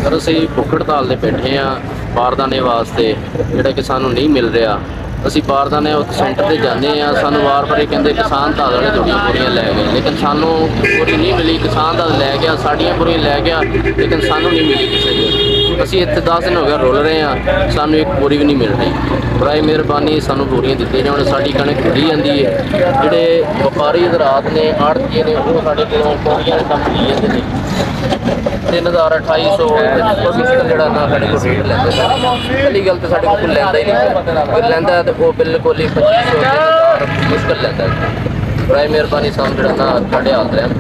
Sir ਅਸੀਂ ਭੁੱਖ ਹੜਤਾਲ 'ਤੇ ਬੈਠੇ ਹਾਂ ਬਾਰਦਾਨੇ ਵਾਸਤੇ, ਜਿਹੜਾ ਕਿ ਸਾਨੂੰ ਨਹੀਂ ਮਿਲ ਰਿਹਾ। ਅਸੀਂ ਬਾਰਦਾਨੇ ਸੈਂਟਰ 'ਤੇ ਜਾਂਦੇ ਹਾਂ, ਸਾਨੂੰ ਵਾਰ-ਵਾਰ ਕਹਿੰਦੇ ਕਿਸਾਨ ਦਾਲ ਵਾਲੇ ਤੁਹਾਡੀਆਂ ਬੋਰੀਆਂ ਲੈ ਗਏ, ਲੇਕਿਨ ਸਾਨੂੰ ਬੋਰੀ ਨਹੀਂ ਮਿਲੀ। ਕਿਸਾਨ ਦਾਲ ਲੈ ਗਿਆ, ਸਾਡੀਆਂ ਬੋਰੀਆਂ ਲੈ ਗਿਆ, ਲੇਕਿਨ ਸਾਨੂੰ ਨਹੀਂ ਮਿਲੀ ਕਿਸੇ ਦੀ। ਅਸੀਂ ਇੱਥੇ 10 ਦਿਨ ਹੋ ਗਏ ਰੁਲ ਰਹੇ ਹਾਂ, ਸਾਨੂੰ ਇੱਕ ਬੋਰੀ ਵੀ ਨਹੀਂ ਮਿਲ ਰਹੀ। ਬਰਾਏ ਮਿਹਰਬਾਨੀ ਸਾਨੂੰ ਬੋਰੀਆਂ ਦਿੱਤੀਆਂ ਜਾਣ। ਸਾਡੀ ਕਣਕ ਖੁੱਲੀ ਜਾਂਦੀ ਹੈ। ਜਿਹੜੇ ਵਪਾਰੀ ਹਜ਼ਰਾਤ ਨੇ, ਆੜ੍ਹਤੀਏ ਨੇ, ਉਹ ਸਾਡੇ ਕੋਲੋਂ ਬੋਰੀਆਂ ਦਾ ਕੰਮ ਲਈ ਜਾਂਦੇ ਨੇ। 3250 ਜਿਹੜਾ ਨਾ ਸਾਡੇ ਕੋਲ ਰੇਟ ਲੈਂਦੇ ਨੇ। ਪਹਿਲੀ ਗੱਲ ਤਾਂ ਸਾਡੇ ਕੋਲ ਲੈਂਦਾ ਹੀ ਨਹੀਂ, ਲੈਂਦਾ ਤਾਂ ਉਹ ਬਿਲਕੁਲ ਹੀ 2500 ਮੁਸ਼ਕਿਲ ਲੈਂਦਾ। ਬਰਾਏ ਮਿਹਰਬਾਨੀ ਸਾਨੂੰ ਜਿਹੜਾ ਨਾ ਸਾਡੇ ਹਾਲ ਰਹਿਮ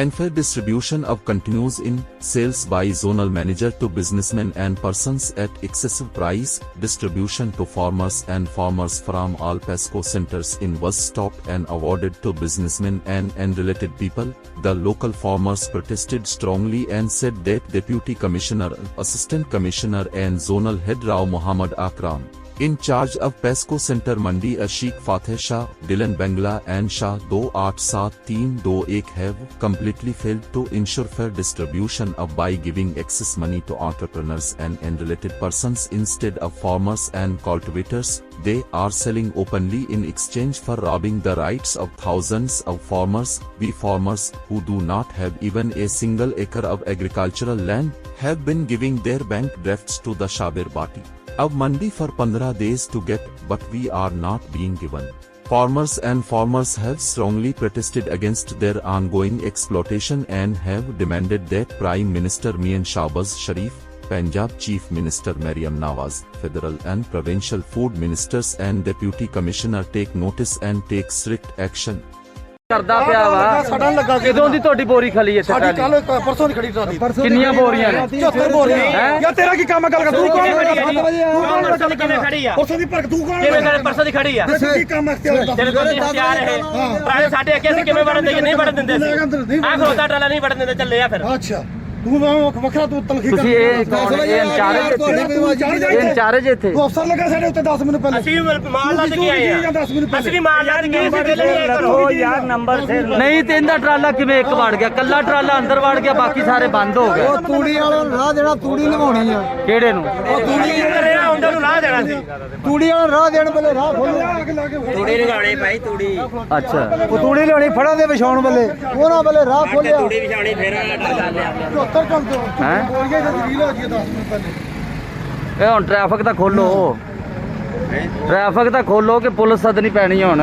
Unfair distribution of continues in sales by zonal manager to businessmen and persons at excessive price. Distribution to farmers and farmers from all PESCO centers in was stopped and awarded to businessmen and related people. The local farmers protested strongly and said that Deputy Commissioner, Assistant Commissioner and Zonal Head Rao Muhammad Akram, in charge of PESCO Center Mandi Ashik Fateh Shah, Dylan Bangla and Shah 287321 have completely failed to ensure fair distribution of by giving excess money to entrepreneurs and related persons instead of farmers and cultivators. They are selling openly in exchange for robbing the rights of thousands of farmers. We farmers who do not have even a single acre of agricultural land have been giving their bank drafts to the Shabir Bati of Mandi for 15 days to get, but we are not being given. Farmers have strongly protested against their ongoing exploitation and have demanded that Prime Minister Mian Shahbaz Sharif, Punjab Chief Minister Maryam Nawaz, Federal and Provincial Food Ministers and Deputy Commissioner take notice and take strict action. ਕਰਦਾ ਪਿਆ ਵਾ ਸਾਡਾ ਲੱਗਾ ਕਿਦੋਂ ਦੀ ਤੁਹਾਡੀ ਬੋਰੀ ਖਲੀ ਇੱਥੇ ਸਾਡੀ ਕੱਲ ਪਰਸੋਂ ਦੀ ਖੜੀ ਟਰਾਲੀ। ਕਿੰਨੀਆਂ ਬੋਰੀਆਂ ਨੇ? 74 ਬੋਰੀਆਂ। ਯਾਰ ਤੇਰਾ ਕੀ ਕੰਮ ਗੱਲ ਕਰ? ਤੂੰ ਕੌਣ ਖੜੀ ਆ? ਤੂੰ ਕੌਣ ਪਰਸੋਂ ਦੀ ਕਿਵੇਂ ਖੜੀ ਆ? ਪਰਸੋਂ ਦੀ ਪਰ ਤੂੰ ਕੌਣ? ਕਿਵੇਂ ਕਰ ਪਰਸੋਂ ਦੀ ਖੜੀ ਆ? ਤੂੰ ਕੀ ਕੰਮ ਅਖਤਿਆਰ ਦੱਸ? ਤੇਰੇ ਕੋਲ ਇਖਤਿਆਰ ਹੈ ਪੁਰਾਣੇ ਸਾਡੇ ਅੱਗੇ ਅਸੀਂ ਕਿਵੇਂ ਵੜਨ ਦੇ ਨਹੀਂ ਵੜਨ ਦਿੰਦੇ ਸੀ। ਆਹ ਖੋਤਾ ਟਰਾਲਾ ਨਹੀਂ ਵੜਨ ਦਿੰਦੇ, ਚੱਲੇ ਆ ਫਿਰ। ਅੱਛਾ ਤੂੰ ਵੱਖਰਾ ਤੂੰ ਤਲਖੀ ਕਰ। ਤੁਸੀਂ ਇਹ ਕੌਣ? ਇਹ ਇੰਚਾਰਜ ਇੱਥੇ ਤੂੰ ਅਫਸਰ ਲੱਗਾ ਸਾਡੇ ਉੱਤੇ 10 ਮਿੰਟ ਪਹਿਲੇ। ਅਸੀਂ ਮਾਲ ਲੱਦ ਕੇ ਆਏ ਆ। ਅਸੀਂ ਵੀ ਮਾਲ ਲੱਦ ਕੇ ਆਏ ਸੀ, ਪਹਿਲੇ ਇਹ ਕਰੋ ਯਾਰ ਨੰਬਰ ਸੇ ਨਹੀਂ। ਤੇ ਇਹਦਾ ਟਰਾਲਾ ਕਿਵੇਂ ਇੱਕ ਵੜ ਗਿਆ? ਕੱਲਾ ਟਰਾਲਾ ਅੰਦਰ ਵੜ ਗਿਆ, ਬਾਕੀ ਸਾਰੇ ਬੰਦ ਹੋ ਗਏ। ਉਹ ਤੂੜੀ ਵਾਲਾ ਰਾਹ ਜਿਹੜਾ ਤੂੜੀ ਲਵਾਉਣੀ ਆ। ਕਿਹੜੇ ਨੂੰ? ਉਹ ਤੂੜੀ ਰਿਹਾ ਹੁੰਦਾ ਨੂੰ ਰਾਹ ਦੇਣਾ ਸੀ। ਤੂੜੀ ਵਾਲਾ ਰਾਹ ਦੇਣ ਵੇਲੇ ਰਾਹ ਖੋਲਿਆ। ਤੂੜੀ ਲਗਾਉਣੀ ਭਾਈ, ਤੂੜੀ। ਅੱਛਾ ਉਹ ਤੂੜੀ ਲਿਆਉਣੀ ਫੜਾਂ ਦੇ ਵਿਛਾਉਣ ਵੇਲੇ, ਉਹਨਾਂ ਵੇਲੇ ਰਾਹ ਖੋਲਿਆ। ਤੂੜੀ ਵਿਛਾਉਣੀ ਫੇਰ ਕਰ ਲਿਆ। 74 ਕੰਮ ਤੋਂ ਹੈਂ? ਬੋਰੀਆਂ ਦੀ ਰੀਲ ਹੋ ਗਈ 10 ਮਿੰਟ ਪਹਿਲੇ। ਇਹ ਹੁਣ ਟ੍ਰੈਫਿਕ ਤਾਂ ਖੋਲੋ, ਟ੍ਰੈਫਿਕ ਤਾਂ ਖੋਲੋ ਕਿ ਪੁਲਿਸ ਸੱਦਣੀ ਪੈਣੀ ਹੁਣ।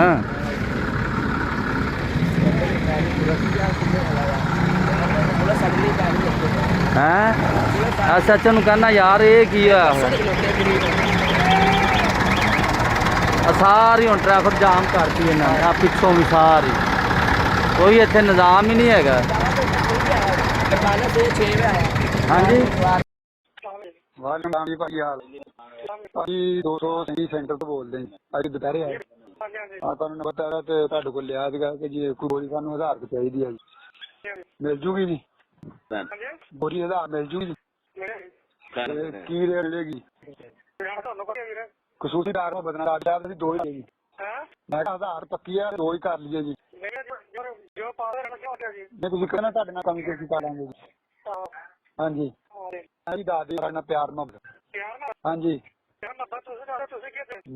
ਹੈਂ? SHO ਨੂੰ ਕਹਿਣਾ ਯਾਰ ਇਹ ਕੀ ਆ? ਸਾਰੀ ਹੁਣ ਟ੍ਰੈਫਿਕ ਜਾਮ ਕਰਤੀ ਇਹਨਾਂ ਨੇ, ਆ ਪਿੱਛੋਂ ਵੀ ਸਾਰੀ। ਕੋਈ ਇੱਥੇ ਨਿਜ਼ਾਮ ਹੀ ਨਹੀਂ ਹੈਗਾ। ਹਾਂਜੀ ਵਾਹ ਜੀ ਭਾਈ ਹਾਲ ਭਾਜੀ 230 ਸੈਂਟਰ ਤੋਂ ਬੋਲਦੇ ਜੀ। ਅੱਜ ਦੁਪਹਿਰੇ ਆਏ ਆ, ਤੁਹਾਨੂੰ ਪਤਾ ਹੈ ਤੇ ਤੁਹਾਡੇ ਕੋਲ ਲਿਆ ਸੀਗਾ ਕਿ ਜੀ ਕੋਈ ਬੋਰੀ ਸਾਨੂੰ 1000 ਰੁਪਏ ਚਾਹੀਦੀ ਹੈ ਜੀ। ਮਿਲ ਜੂਗੀ ਜੀ ਬੋਰੀ? 1000 ਮਿਲ ਜੂਗੀ ਜੀ? ਕੀ ਰੇਟ ਮਿਲੇਗੀ? ਕਸੂਰਦਾਰ ਨੂੰ ਬਦਨਾ ਰਾਜਾ ਤੁਸੀਂ 2 ਹੀ ਦੇਗੀ। ਮੈਂ ਕਿਹਾ 1000 ਪੱਕੀ ਆ, 2 ਹੀ ਕਰ ਲਈਏ ਜੀ। ਨਹੀਂ ਤੁਸੀਂ ਕਹਿੰਦਾ ਤੁਹਾਡੇ ਨਾਲ ਕਮੀ ਪੇਸ਼ੀ ਕਰ ਲਾਂਗੇ ਜੀ। ਹਾਂਜੀ ਜੀ ਦੱਸ ਦਿਓ ਨਾਲ ਪਿਆਰ ਮੁਹੱਬਤ। ਹਾਂਜੀ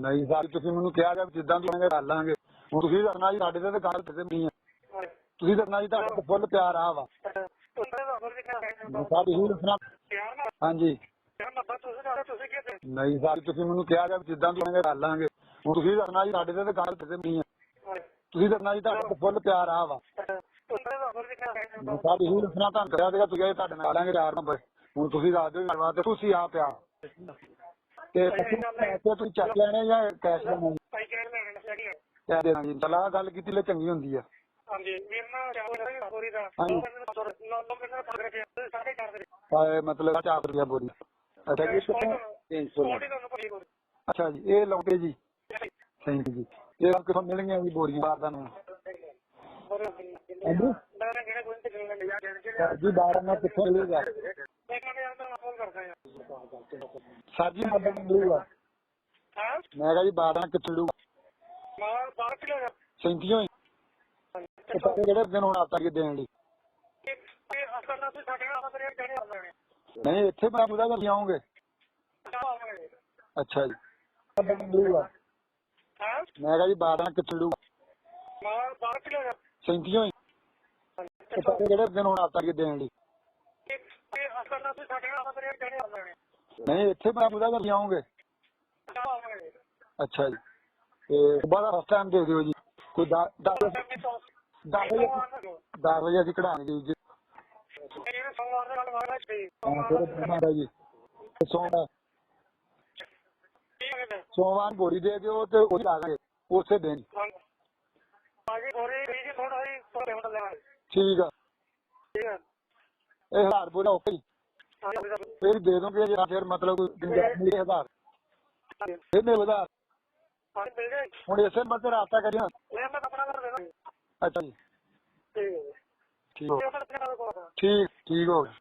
ਨਹੀਂ ਸਰ ਤੁਸੀਂ ਮੈਨੂੰ ਕਿਹਾ ਗਿਆ ਜਿੱਦਾਂ ਤੁਸੀਂ ਕਰ ਲਾਂਗੇ। ਹੁਣ ਤੁਸੀਂ ਦੱਸਣਾ ਜੀ ਸਾਡੇ ਤੇ ਗੱਲ ਤੇ ਨਹੀਂ ਹੈ। ਤੁਸੀਂ ਦੱਸਣਾ ਜੀ ਤੁਹਾਡੇ ਤੇ ਫੁੱਲ ਪਿਆਰ ਆ ਵਾ। ਤੁਸੀਂ ਦੱਸਣਾ। ਹਾਂਜੀ ਨਹੀਂ ਸਰ ਤੁਸੀਂ ਮੈਨੂੰ ਕਿਹਾ ਗਿਆ ਜਿੱਦਾਂ ਤੁਸੀਂ ਕਰ ਲਾਂਗੇ। ਹੁਣ ਤੁਸੀਂ ਦੱਸਣਾ ਜੀ ਸਾਡੇ ਤੇ ਗੱਲ ਤੇ ਨਹੀਂ ਹੈ। ਤੁਸੀਂ ਦੱਸਣਾ ਜੀ ਤੁਹਾਡੇ ਤੇ ਫੁੱਲ ਪਿਆਰ ਆ ਵਾ। ਤੁਸੀਂ ਦੱਸਣਾ ਤੁਹਾਨੂੰ ਕਰਿਆ ਸੀਗਾ ਤੁਸੀਂ ਤੁਹਾਡੇ ਨਾਲ ਲਾਂਗੇ 4 ਨੰਬਰ। ਹੁਣ ਤੁਸੀਂ ਦੱਸ ਦਿਓ ਗੱਲਬਾਤ ਤੇ ਤੁਸੀਂ ਆ ਪਿਆ ਤੇ ਤੁਸੀਂ ਚੱਕ ਲੈਣੇ ਜਾਂ ਕੈਸ਼ ਲੈਣਾ? ਕਹਿ ਦੇਣਾ ਜੀ। ਚਲਾ ਗੱਲ ਕੀਤੀ ਲੈ ਚੰਗੀ ਹੁੰਦੀ ਆ। ਮਤਲਬ 4 ਰੁਪਇਆ ਬੋਰੀ। ਅੱਛਾ ਜੀ 300। ਅੱਛਾ ਜੀ ਇਹ ਲੌਂਗੇ ਜੀ। ਥੈਂਕ ਯੂ ਜੀ। ਇਹ ਕਿਥੋਂ ਮਿਲਣਗੀਆਂ ਜੀ ਬੋਰੀਆਂ ਬਾਹਰ ਤੁਹਾਨੂੰ? ਜੀ 12 ਨਾਲ ਕਿੱਥੋਂ ਮਿਲੇਗਾ ਸਰ ਜੀ? ਮਿਲੂਗਾ ਮੈਂ ਕਿਹਾ ਜੀ 12 ਕਿੱਥੋਂ ਮਿਲੂਗਾ? 37 ਕਿਹੜੇ ਦਿਨ ਹੁਣ ਆਤਾ ਦੇਣ ਲਈ? ਨਹੀਂ ਇੱਥੇ ਮੈਂ ਪੂਰਾ ਕਰ ਆਉਂਗੇ। ਅੱਛਾ ਜੀ ਮੈਂ ਕਿਹਾ ਜੀ 12 ਕਿੱਥੇ ਲੂ 37 ਹੋਈ ਕਿਹੜੇ ਦਿਨ ਹੁਣ ਆਤਾ ਕਿ ਦੇਣ ਲਈ ਨਹੀਂ ਇੱਥੇ ਮੈਂ ਪੂਰਾ ਕਰ ਆਉਂਗੇ। ਅੱਛਾ ਜੀ ਤੇ ਬਾਅਦ ਫਸਟ ਟਾਈਮ ਦੇ ਦਿਓ ਜੀ ਕੋਈ 10 ਵਜੇ ਅਸੀਂ ਕਢਾਉਣਗੇ ਜੀ। ਜੀ ਸੋਮਵਾਰ ਬੋਰੀ ਦੇ ਦਿਓ ਤੇ ਉਹ ਲਾ ਦਾਂਗੇ ਉਸੇ ਦਿਨ। ਠੀਕ ਆ ਇਹ 1000 ਬੋਲਾ ਓਕੇ ਫਿਰ ਦੇ ਦੋਗੇ ਜਾਂ ਫਿਰ ਮਤਲਬ 1000 ਫਿਰ ਨਹੀਂ ਵਧਾ ਹੁਣ ਇਸੇ ਮਤ ਰਾਬਤਾ ਕਰੀਏ। ਅੱਛਾ ਜੀ ਠੀਕ ਠੀਕ ਹੋ ਗਿਆ।